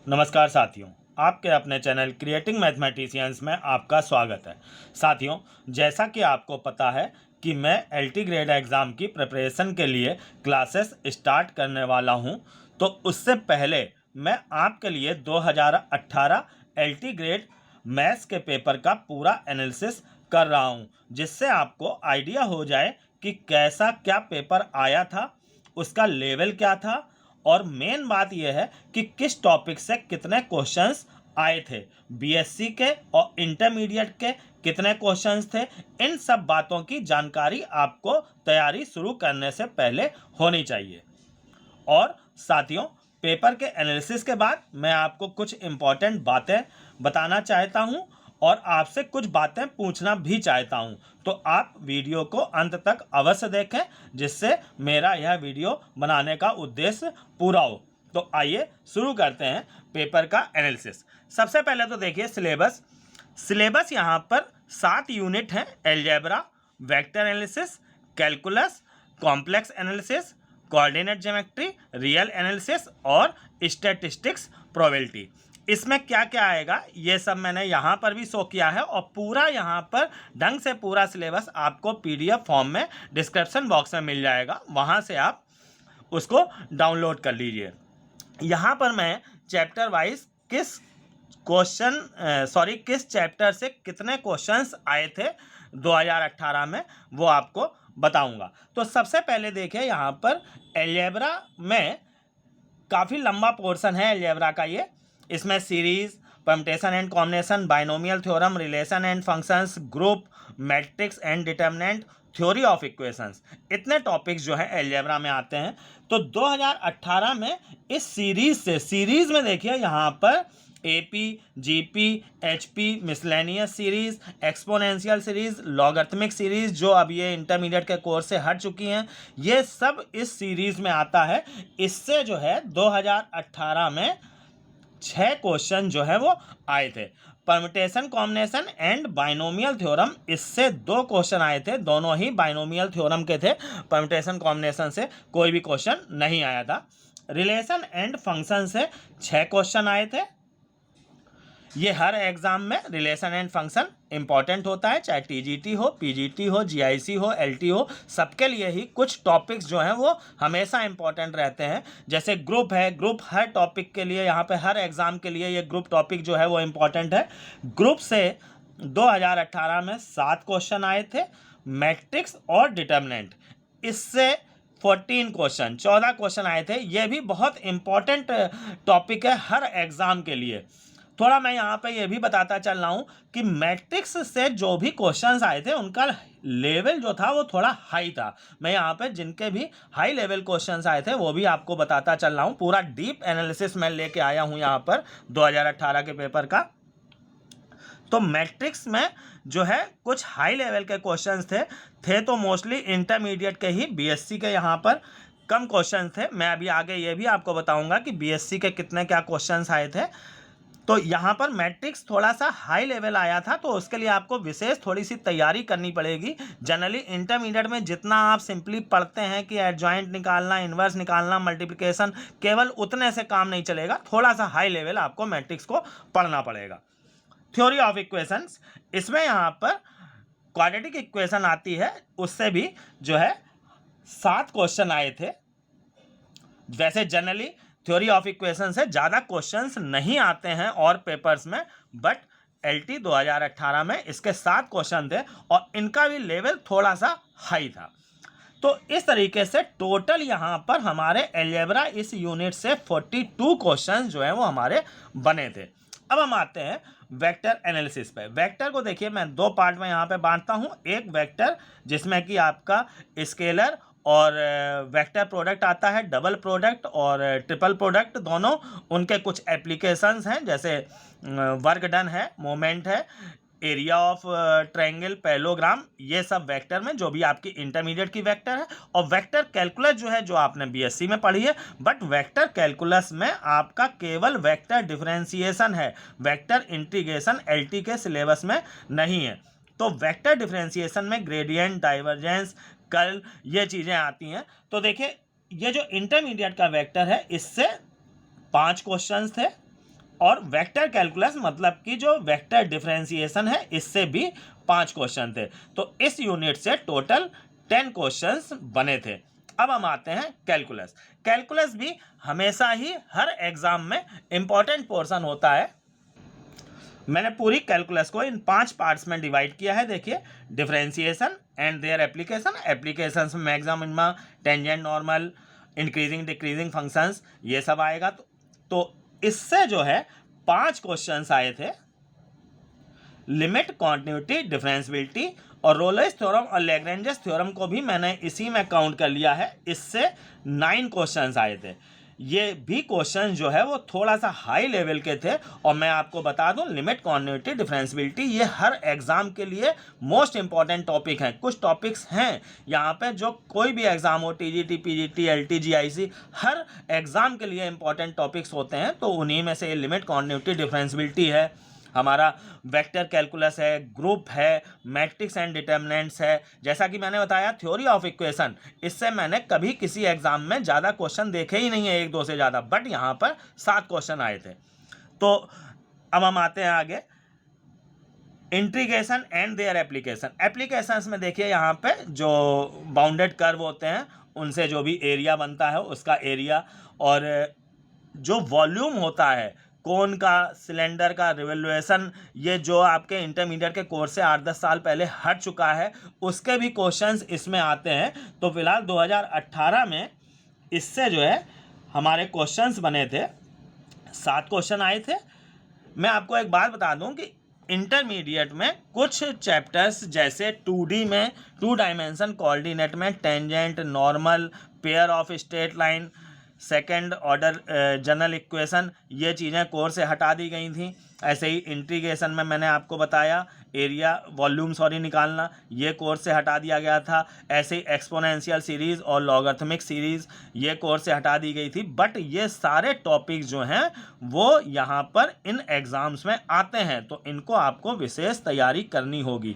नमस्कार साथियों, आपके अपने चैनल क्रिएटिंग मैथमेटिशियंस में आपका स्वागत है। साथियों, जैसा कि आपको पता है कि मैं एलटी ग्रेड एग्ज़ाम की प्रिपरेशन के लिए क्लासेस स्टार्ट करने वाला हूं, तो उससे पहले मैं आपके लिए 2018 एलटी ग्रेड मैथ्स के पेपर का पूरा एनालिसिस कर रहा हूं, जिससे आपको आइडिया हो जाए कि कैसा क्या पेपर आया था, उसका लेवल क्या था और मेन बात यह है कि किस टॉपिक से कितने क्वेश्चंस आए थे, बीएससी के और इंटरमीडिएट के कितने क्वेश्चंस थे। इन सब बातों की जानकारी आपको तैयारी शुरू करने से पहले होनी चाहिए। और साथियों, पेपर के एनालिसिस के बाद मैं आपको कुछ इम्पॉर्टेंट बातें बताना चाहता हूं और आपसे कुछ बातें पूछना भी चाहता हूं, तो आप वीडियो को अंत तक अवश्य देखें, जिससे मेरा यह वीडियो बनाने का उद्देश्य पूरा हो। तो आइए शुरू करते हैं पेपर का एनालिसिस। सबसे पहले तो देखिए सिलेबस यहाँ पर 7 यूनिट हैं। Algebra, vector analysis, calculus, complex analysis, coordinate geometry, real analysis और स्टैटिस्टिक्स प्रोबेबिलिटी। इसमें क्या क्या आएगा ये सब मैंने यहाँ पर भी शो किया है, और पूरा यहाँ पर ढंग से पूरा सिलेबस आपको पीडीएफ फॉर्म में डिस्क्रिप्शन बॉक्स में मिल जाएगा, वहाँ से आप उसको डाउनलोड कर लीजिए। यहाँ पर मैं चैप्टर वाइज किस चैप्टर से कितने क्वेश्चंस आए थे 2018 में वो आपको बताऊंगा। तो सबसे पहले देखिए, यहाँ पर अलजेब्रा में काफ़ी लंबा पोर्शन है अलजेब्रा का ये। इसमें series, permutation and combination, binomial theorem, relation and functions, group, matrix and determinant, theory of equations, इतने टॉपिक्स जो है अलजेब्रा में आते हैं। तो 2018 में इस सीरीज में देखिए, यहाँ पर AP, GP, HP, miscellaneous series, exponential series, logarithmic series, जो अब ये इंटरमीडिएट के कोर्स से हट चुकी हैं, ये सब इस सीरीज में आता है। इससे जो है 2018 में 6 क्वेश्चन जो है वो आए थे। Permutation combination and binomial theorem, इससे 2 क्वेश्चन आए थे, दोनों ही बाइनोमियल थ्योरम के थे। परम्यूटेशन कॉम्बिनेशन से कोई भी क्वेश्चन नहीं आया था। रिलेशन एंड फंक्शन से 6 क्वेश्चन आए थे। ये हर एग्जाम में रिलेशन एंड फंक्शन इंपॉर्टेंट होता है, चाहे टीजीटी हो, पीजीटी हो, जीआईसी हो, एलटी हो, सबके लिए ही कुछ टॉपिक्स जो हैं वो हमेशा इंपॉर्टेंट रहते हैं। जैसे ग्रुप है, ग्रुप हर टॉपिक के लिए, यहाँ पे हर एग्जाम के लिए ये ग्रुप टॉपिक जो है वो इंपॉर्टेंट है। ग्रुप से 2018 में 7 क्वेश्चन आए थे। मैट्रिक्स और डिटर्मिनेंट, इससे 14 क्वेश्चन आए थे। ये भी बहुत इंपॉर्टेंट टॉपिक है हर एग्जाम के लिए। थोड़ा मैं यहाँ पे ये भी बताता चल रहा हूँ कि मैट्रिक्स से जो भी क्वेश्चंस आए थे उनका लेवल जो था वो थोड़ा हाई था। मैं यहाँ पे जिनके भी हाई लेवल क्वेश्चंस आए थे वो भी आपको बताता चल रहा हूँ। पूरा डीप एनालिसिस मैं लेके आया हूँ यहाँ पर 2018 के पेपर का। तो मैट्रिक्स में जो है कुछ हाई लेवल के क्वेश्चंस थे तो मोस्टली इंटरमीडिएट के ही, बीएससी के यहाँ पर कम क्वेश्चन थे। मैं अभी आगे ये भी आपको बताऊँगा कि बीएससी के कितने क्या क्वेश्चंस आए थे। तो यहाँ पर मैट्रिक्स थोड़ा सा हाई लेवल आया था, तो उसके लिए आपको विशेष थोड़ी सी तैयारी करनी पड़ेगी। जनरली इंटरमीडिएट में जितना आप सिंपली पढ़ते हैं कि एडजॉइंट निकालना, इन्वर्स निकालना, मल्टीप्लिकेशन, केवल उतने से काम नहीं चलेगा, थोड़ा सा हाई लेवल आपको मैट्रिक्स को पढ़ना पड़ेगा। थ्योरी ऑफ इक्वेशंस, इसमें यहाँ पर क्वाड्रेटिक इक्वेशन आती है, उससे भी जो है 7 क्वेश्चन आए थे। वैसे जनरली थ्योरी ऑफ इक्वेशन से ज़्यादा क्वेश्चंस नहीं आते हैं और पेपर्स में, बट एलटी 2018 में इसके 7 क्वेश्चन थे और इनका भी लेवल थोड़ा सा हाई था। तो इस तरीके से टोटल यहाँ पर हमारे अलजेब्रा इस यूनिट से 42 क्वेश्चन जो है वो हमारे बने थे। अब हम आते हैं वेक्टर एनालिसिस पे। वेक्टर को देखिए, मैं 2 पार्ट में यहाँ पे बांटता हूँ। एक वेक्टर जिसमें कि आपका स्केलर और वेक्टर प्रोडक्ट आता है, डबल प्रोडक्ट और ट्रिपल प्रोडक्ट दोनों, उनके कुछ एप्लीकेशंस हैं, जैसे वर्क डन है, मोमेंट है, एरिया ऑफ ट्रायंगल, पैरेललोग्राम, ये सब वेक्टर में जो भी आपकी इंटरमीडिएट की वेक्टर है। और वेक्टर कैलकुलस जो है, जो आपने बीएससी में पढ़ी है, बट वेक्टर कैलकुलस में आपका केवल वेक्टर डिफरेंशिएशन है, वेक्टर इंटीग्रेशन एलटी के सिलेबस में नहीं है। तो वेक्टर डिफरेंशिएशन में ग्रेडियंट, डाइवर्जेंस, कर्ल, ये चीज़ें आती हैं। तो देखिए ये जो इंटरमीडिएट का वेक्टर है इससे 5 क्वेश्चंस थे, और वेक्टर कैलकुलस मतलब कि जो वेक्टर डिफरेंशिएशन है इससे भी 5 क्वेश्चन थे। तो इस यूनिट से टोटल 10 क्वेश्चंस बने थे। अब हम आते हैं कैलकुलस। कैलकुलस भी हमेशा ही हर एग्जाम में इंपॉर्टेंट पोर्शन होता है। मैंने पूरी कैलकुलस को इन 5 पार्ट्स में डिवाइड किया है। देखिए, differentiation and their application, applications में maximum, minimum, tangent, normal, increasing decreasing functions, ये सब आएगा। तो इससे जो है 5 क्वेश्चंस आए थे। लिमिट, कॉन्टिन्यूटी, डिफरेंशिएबिलिटी और रोलेस थ्योरम और लैग्रेंज थ्योरम को भी मैंने इसी में काउंट कर लिया है। इससे 9 क्वेश्चंस आए थे। ये भी क्वेश्चन जो है वो थोड़ा सा हाई लेवल के थे, और मैं आपको बता दूं लिमिट, कॉन्टिन्यूटी, डिफरेंशिएबिलिटी ये हर एग्जाम के लिए मोस्ट इंपॉर्टेंट टॉपिक हैं। कुछ टॉपिक्स हैं यहाँ पे जो कोई भी एग्जाम हो, टीजीटी, पीजीटी, एलटी, जीआईसी, हर एग्जाम के लिए इंपॉर्टेंट टॉपिक्स होते हैं। तो उन्हीं में से ये लिमिट, कॉन्टिन्यूटी, डिफरेंशिएबिलिटी है, हमारा वेक्टर कैलकुलस है, ग्रुप है, मैट्रिक्स एंड डिटर्मिनेंट्स है। जैसा कि मैंने बताया थ्योरी ऑफ इक्वेशन, इससे मैंने कभी किसी एग्जाम में ज़्यादा क्वेश्चन देखे ही नहीं है, 1-2 से ज़्यादा, बट यहाँ पर 7 क्वेश्चन आए थे। तो अब हम आते हैं आगे, integration and their application. Applications में देखिए यहाँ पे जो बाउंडेड कर्व होते हैं उनसे जो भी एरिया बनता है उसका एरिया, और जो वॉल्यूम होता है कोन का, सिलेंडर का, रिवोल्यूशन, ये जो आपके इंटरमीडिएट के कोर्स से 8-10 साल पहले हट चुका है, उसके भी क्वेश्चंस इसमें आते हैं। तो फिलहाल 2018 में इससे जो है हमारे क्वेश्चंस बने थे, 7 क्वेश्चन आए थे। मैं आपको एक बात बता दूं कि इंटरमीडिएट में कुछ चैप्टर्स जैसे 2D में, 2 डायमेंशन कोऑर्डिनेट में tangent, normal, pair of straight line, second order general equation, ये चीज़ें कोर्स से हटा दी गई थी। ऐसे ही इंटीग्रेशन में मैंने आपको बताया एरिया, वॉल्यूम निकालना, ये कोर्स से हटा दिया गया था। ऐसे ही एक्सपोनेंशियल सीरीज़ और लॉगरिथमिक सीरीज़, ये कोर्स से हटा दी गई थी। बट ये सारे टॉपिक जो हैं वो यहाँ पर इन एग्ज़ाम्स में आते हैं, तो इनको आपको विशेष तैयारी करनी होगी।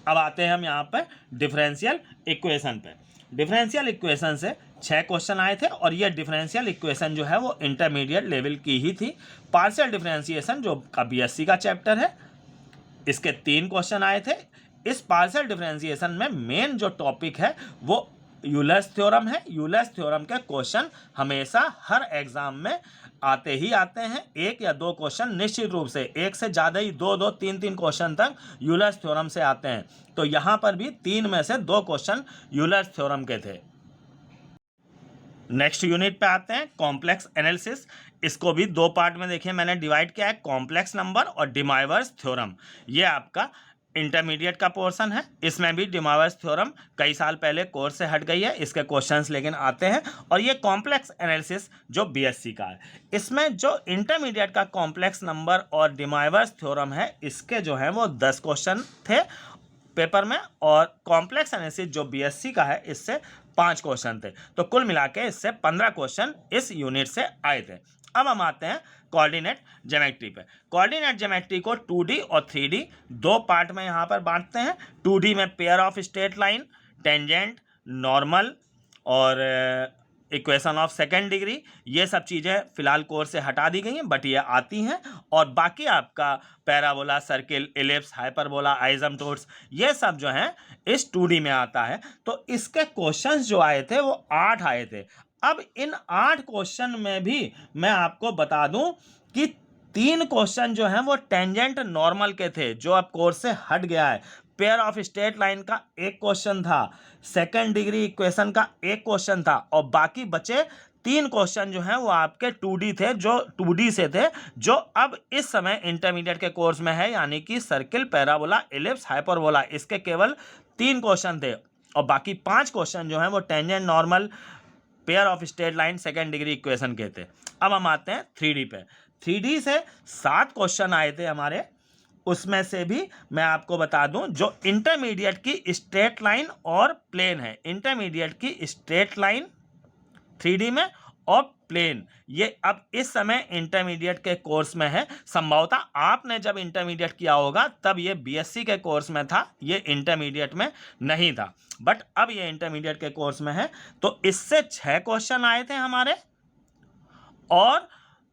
अब आते हैं हम यहाँ पर डिफरेंशियल इक्वेशन पे। डिफरेंशियल इक्वेशन से 6 क्वेश्चन आए थे, और ये डिफरेंशियल इक्वेशन जो है वो इंटरमीडिएट लेवल की ही थी। पार्शियल डिफरेंशिएशन जो का बीएससी का चैप्टर है, इसके 3 क्वेश्चन आए थे। इस पार्शियल डिफरेंशिएशन में मेन जो टॉपिक है वो यूलर्स थ्योरम है। यूलर्स थ्योरम के क्वेश्चन हमेशा हर एग्जाम में आते ही आते हैं। 1 या 2 क्वेश्चन निश्चित रूप से, 1 से ज़्यादा ही 2-2, 3-3 क्वेश्चन तक यूलर्स थ्योरम से आते हैं। तो यहाँ पर भी 3 में से 2 क्वेश्चन यूलर्स थ्योरम के थे। नेक्स्ट यूनिट पे आते हैं, कॉम्प्लेक्स एनालिसिस। इसको भी 2 पार्ट में देखिए मैंने डिवाइड किया है, कॉम्प्लेक्स नंबर और डिमाइवर्स थ्योरम। ये आपका इंटरमीडिएट का पोर्शन है। इसमें भी डिमाइवर्स थ्योरम कई साल पहले कोर्स से हट गई है, इसके क्वेश्चंस लेकिन आते हैं। और ये कॉम्प्लेक्स एनालिसिस जो बीएससी का है, इसमें जो इंटरमीडिएट का कॉम्प्लेक्स नंबर और डिमाइवर्स थ्योरम है, इसके जो है वो 10 क्वेश्चन थे पेपर में, और कॉम्प्लेक्स एनालिसिस जो बीएससी का है इससे 5 क्वेश्चन थे। तो कुल मिला के इससे 15 क्वेश्चन इस यूनिट से आए थे। अब हम आते हैं कोऑर्डिनेट ज्योमेट्री पे। कोऑर्डिनेट ज्योमेट्री को 2D और 3D 2 पार्ट में यहाँ पर बांटते हैं। 2D में pair of straight line, tangent, normal और इक्वेशन ऑफ सेकेंड डिग्री, ये सब चीज़ें फिलहाल कोर्स से हटा दी गई हैं, बट ये आती हैं। और बाकी आपका पैराबोला, सर्किल, एलिप्स, हाइपरबोला, आइसोम्टोड्स, ये सब जो हैं इस 2D में आता है। तो इसके क्वेश्चंस जो आए थे वो 8 आए थे। अब इन 8 क्वेश्चन में भी मैं आपको बता दूं कि 3 क्वेश्चन जो हैं वो टेंजेंट नॉर्मल के थे, जो अब कोर्स से हट गया है। पेयर ऑफ स्ट्रेट लाइन का 1 क्वेश्चन था, सेकेंड डिग्री इक्वेशन का 1 क्वेश्चन था, और बाकी बचे 3 क्वेश्चन जो हैं वो आपके 2D थे, जो 2D से थे, जो अब इस समय इंटरमीडिएट के कोर्स में है, यानी कि सर्किल, पैराबोला, एलिप्स, हाइपरबोला, इसके केवल 3 क्वेश्चन थे। और बाकी 5 क्वेश्चन जो हैं वो tangent, normal, pair of straight line, second degree equation के थे। अब हम आते हैं 3D पे। 3D से 7 क्वेश्चन आए थे हमारे। उसमें से भी मैं आपको बता दूं, जो इंटरमीडिएट की स्ट्रेट लाइन और प्लेन है, इंटरमीडिएट की स्ट्रेट लाइन 3D में और प्लेन, ये अब इस समय इंटरमीडिएट के कोर्स में है। संभवतः आपने जब इंटरमीडिएट किया होगा तब ये बीएससी के कोर्स में था, ये इंटरमीडिएट में नहीं था, बट अब ये इंटरमीडिएट के कोर्स में है। तो इससे 6 क्वेश्चन आए थे हमारे, और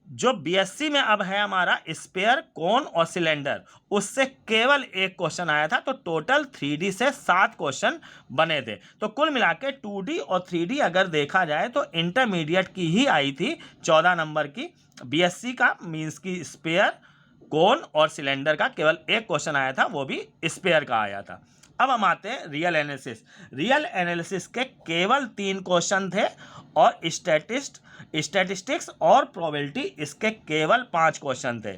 जो बीएससी में अब है हमारा स्पेयर, कोन और सिलेंडर, उससे केवल 1 क्वेश्चन आया था। तो टोटल 3D से 7 क्वेश्चन बने थे। तो कुल मिला के 2D और 3D अगर देखा जाए तो इंटरमीडिएट की ही आई थी 14 नंबर की। बीएससी का मीन्स की स्पेयर, कोन और सिलेंडर का केवल 1 क्वेश्चन आया था, वो भी स्पेयर का आया था। अब हम आते हैं रियल एनालिसिस। रियल एनालिसिस के केवल 3 क्वेश्चन थे, और स्टैटिस्टिक्स और प्रोबेबिलिटी इसके केवल 5 क्वेश्चन थे।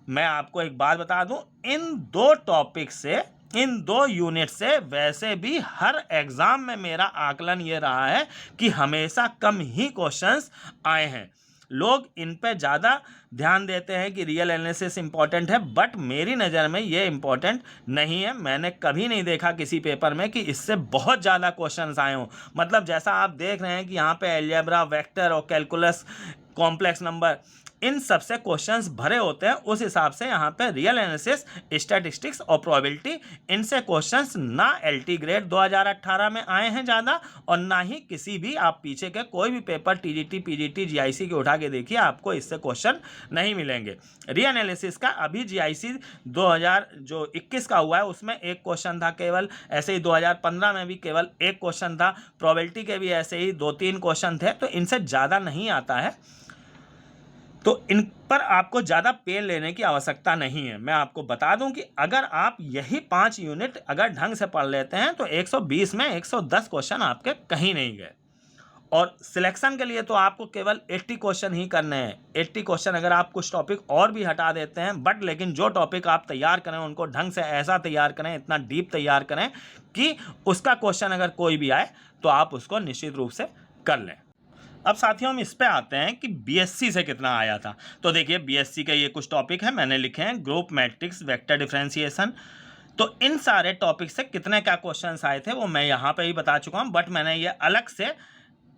मैं आपको एक बात बता दूं, इन 2 टॉपिक से, इन 2 यूनिट से वैसे भी हर एग्जाम में मेरा आकलन ये रहा है कि हमेशा कम ही क्वेश्चंस आए हैं। लोग इन पे ज़्यादा ध्यान देते हैं कि रियल एनालिसिस इंपॉर्टेंट है, बट मेरी नज़र में ये इंपॉर्टेंट नहीं है। मैंने कभी नहीं देखा किसी पेपर में कि इससे बहुत ज़्यादा क्वेश्चंस आए हों। मतलब जैसा आप देख रहे हैं कि यहाँ पे अलजेब्रा, वेक्टर और कैलकुलस, कॉम्प्लेक्स नंबर, इन सबसे क्वेश्चंस भरे होते हैं, उस हिसाब से यहाँ पे रियल एनालिसिस, स्टैटिस्टिक्स और प्रोबेबिलिटी, इनसे क्वेश्चंस ना एलटी ग्रेड 2018 में आए हैं ज़्यादा, और ना ही किसी भी आप पीछे के कोई भी पेपर टीजीटी, पीजीटी, जीआईसी के उठा के देखिए, आपको इससे क्वेश्चन नहीं मिलेंगे। रियल एनालिसिस का अभी जीआईसी 2021 का हुआ है, उसमें 1 क्वेश्चन था केवल। ऐसे ही 2015 में भी केवल 1 क्वेश्चन था। प्रोबेबिलिटी के भी ऐसे ही 2-3 क्वेश्चन थे, तो इनसे ज़्यादा नहीं आता है। तो इन पर आपको ज़्यादा पेन लेने की आवश्यकता नहीं है। मैं आपको बता दूं कि अगर आप यही 5 यूनिट अगर ढंग से पढ़ लेते हैं तो 120 में 110 क्वेश्चन आपके कहीं नहीं गए। और सिलेक्शन के लिए तो आपको केवल 80 क्वेश्चन ही करने हैं। 80 क्वेश्चन अगर आप कुछ टॉपिक और भी हटा देते हैं, बट लेकिन जो टॉपिक आप तैयार करें उनको ढंग से ऐसा तैयार करें, इतना डीप तैयार करें कि उसका क्वेश्चन अगर कोई भी आए तो आप उसको निश्चित रूप से कर लें। अब साथियों हम इस पे आते हैं कि बीएससी से कितना आया था। तो देखिए बीएससी के ये कुछ टॉपिक है, मैंने लिखे हैं, ग्रुप मैट्रिक्स, वेक्टर डिफरेंशिएशन। तो इन सारे टॉपिक से कितने क्या क्वेश्चंस आए थे वो मैं यहाँ पे ही बता चुका हूँ, बट मैंने ये अलग से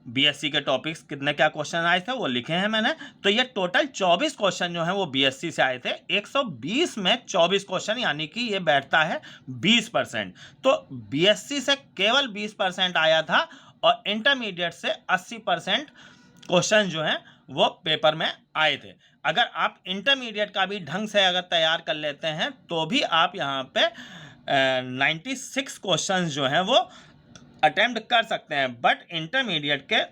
बीएससी के टॉपिक्स कितने क्या क्वेश्चन आए थे वो लिखे हैं मैंने। तो ये टोटल 24 क्वेश्चन जो है वो बीएससी से आए थे। 120 में 24 क्वेश्चन, यानी कि ये बैठता है 20%। तो बीएससी से केवल 20% आया था, और इंटरमीडिएट से 80% क्वेश्चन जो हैं वो पेपर में आए थे। अगर आप इंटरमीडिएट का भी ढंग से अगर तैयार कर लेते हैं तो भी आप यहाँ पे 96 क्वेश्चंस जो हैं वो अटेम्प्ट कर सकते हैं। बट इंटरमीडिएट के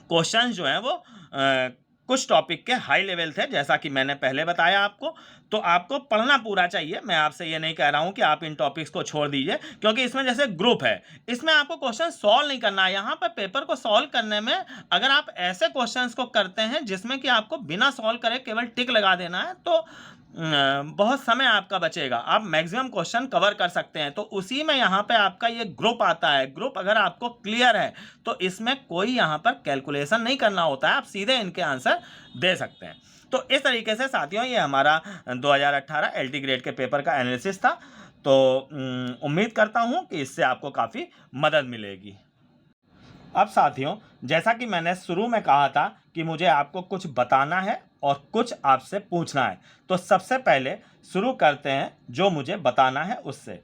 क्वेश्चंस जो हैं वो कुछ टॉपिक के हाई लेवल थे, जैसा कि मैंने पहले बताया आपको। तो आपको पढ़ना पूरा चाहिए। मैं आपसे ये नहीं कह रहा हूँ कि आप इन टॉपिक्स को छोड़ दीजिए, क्योंकि इसमें जैसे ग्रुप है, इसमें आपको क्वेश्चन सॉल्व नहीं करना है। यहाँ पर पेपर को सॉल्व करने में अगर आप ऐसे क्वेश्चंस को करते हैं जिसमें कि आपको बिना सॉल्व करे केवल टिक लगा देना है, तो बहुत समय आपका बचेगा, आप मैक्सिमम क्वेश्चन कवर कर सकते हैं। तो उसी में यहाँ पे आपका ये ग्रुप आता है। ग्रुप अगर आपको क्लियर है तो इसमें कोई यहाँ पर कैलकुलेशन नहीं करना होता है, आप सीधे इनके आंसर दे सकते हैं। तो इस तरीके से साथियों ये हमारा 2018 एलटी ग्रेड के पेपर का एनालिसिस था। तो उम्मीद करता हूँ कि इससे आपको काफ़ी मदद मिलेगी। अब साथियों, जैसा कि मैंने शुरू में कहा था कि मुझे आपको कुछ बताना है और कुछ आपसे पूछना है, तो सबसे पहले शुरू करते हैं जो मुझे बताना है उससे।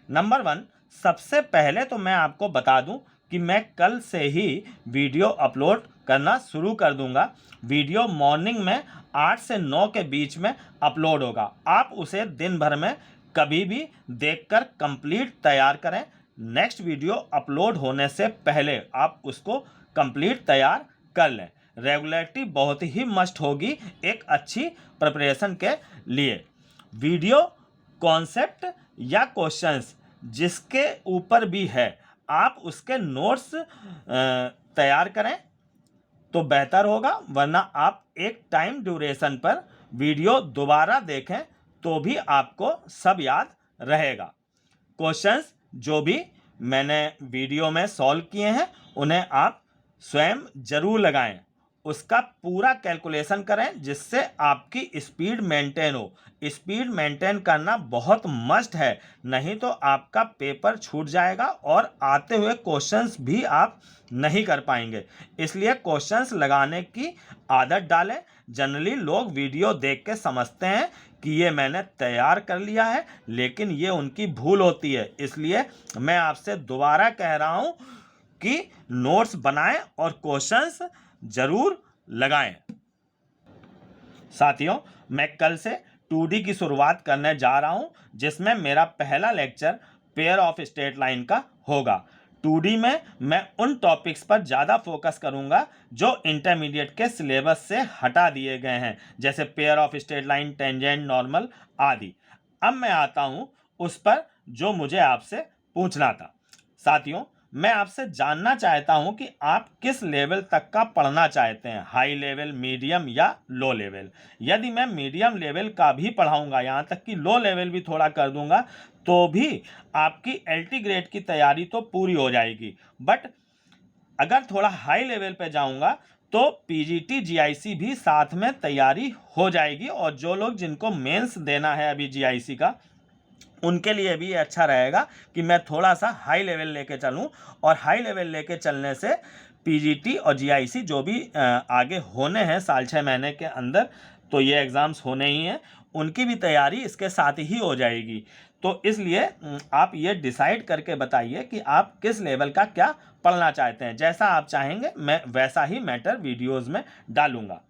नंबर 1, सबसे पहले तो मैं आपको बता दूं कि मैं कल से ही वीडियो अपलोड करना शुरू कर दूंगा। वीडियो मॉर्निंग में 8 से 9 के बीच में अपलोड होगा। आप उसे दिन भर में कभी भी देखकर कंप्लीट तैयार करें। नेक्स्ट वीडियो अपलोड होने से पहले आप उसको कंप्लीट तैयार कर लें। रेगुलरिटी बहुत ही मस्ट होगी एक अच्छी प्रिपरेशन के लिए। वीडियो कॉन्सेप्ट या क्वेश्चंस जिसके ऊपर भी है आप उसके नोट्स तैयार करें तो बेहतर होगा, वरना आप एक टाइम ड्यूरेशन पर वीडियो दोबारा देखें तो भी आपको सब याद रहेगा। क्वेश्चंस जो भी मैंने वीडियो में सॉल्व किए हैं उन्हें आप स्वयं जरूर लगाएं। उसका पूरा कैलकुलेशन करें जिससे आपकी स्पीड मेंटेन हो। स्पीड मेंटेन करना बहुत मस्ट है, नहीं तो आपका पेपर छूट जाएगा और आते हुए क्वेश्चंस भी आप नहीं कर पाएंगे। इसलिए क्वेश्चंस लगाने की आदत डालें। जनरली लोग वीडियो देख के समझते हैं कि ये मैंने तैयार कर लिया है, लेकिन ये उनकी भूल होती है। इसलिए मैं आपसे दोबारा कह रहा हूँ कि नोट्स बनाएं और क्वेश्चंस जरूर लगाएं। साथियों, मैं कल से 2D की शुरुआत करने जा रहा हूं, जिसमें मेरा पहला lecture pair of straight line का होगा। 2D में मैं उन टॉपिक्स पर ज़्यादा फोकस करूंगा जो इंटरमीडिएट के सिलेबस से हटा दिए गए हैं, जैसे pair of straight line, tangent, normal आदि। अब मैं आता हूं उस पर जो मुझे आपसे पूछना था। साथियों, मैं आपसे जानना चाहता हूं कि आप किस लेवल तक का पढ़ना चाहते हैं, हाई लेवल, मीडियम या लो लेवल। यदि मैं मीडियम लेवल का भी पढ़ाऊंगा, यहाँ तक कि लो लेवल भी थोड़ा कर दूंगा, तो भी आपकी LT ग्रेड की तैयारी तो पूरी हो जाएगी। बट अगर थोड़ा हाई लेवल पे जाऊंगा तो PGT GIC भी साथ में तैयारी हो जाएगी। और जो लोग जिनको मेंस देना है अभी GIC का, उनके लिए भी अच्छा रहेगा कि मैं थोड़ा सा हाई लेवल लेके चलूं। और हाई लेवल लेके चलने से PGT और GIC जो भी आगे होने हैं साल 6 महीने के अंदर, तो ये एग्ज़ाम्स होने ही हैं, उनकी भी तैयारी इसके साथ ही हो जाएगी। तो इसलिए आप ये डिसाइड करके बताइए कि आप किस लेवल का क्या पढ़ना चाहते हैं। जैसा आप चाहेंगे मैं वैसा ही मैटर वीडियोज़ में डालूँगा,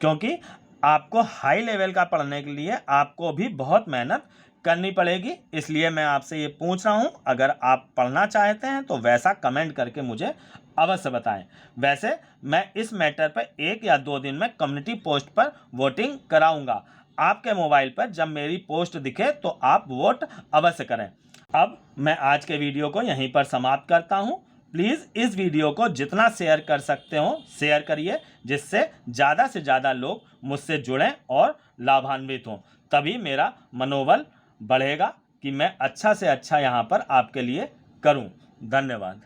क्योंकि आपको हाई लेवल का पढ़ने के लिए आपको भी बहुत मेहनत करनी पड़ेगी। इसलिए मैं आपसे ये पूछ रहा हूँ, अगर आप पढ़ना चाहते हैं तो वैसा कमेंट करके मुझे अवश्य बताएं। वैसे मैं इस मैटर पर 1 या 2 दिन में कम्युनिटी पोस्ट पर वोटिंग कराऊंगा। आपके मोबाइल पर जब मेरी पोस्ट दिखे तो आप वोट अवश्य करें। अब मैं आज के वीडियो को यहीं पर समाप्त करता हूँ। प्लीज़ इस वीडियो को जितना शेयर कर सकते हो शेयर करिए, जिससे ज़्यादा से ज़्यादा लोग मुझसे जुड़ें और लाभान्वित हों। तभी मेरा मनोबल बढ़ेगा कि मैं अच्छा से अच्छा यहाँ पर आपके लिए करूँ। धन्यवाद।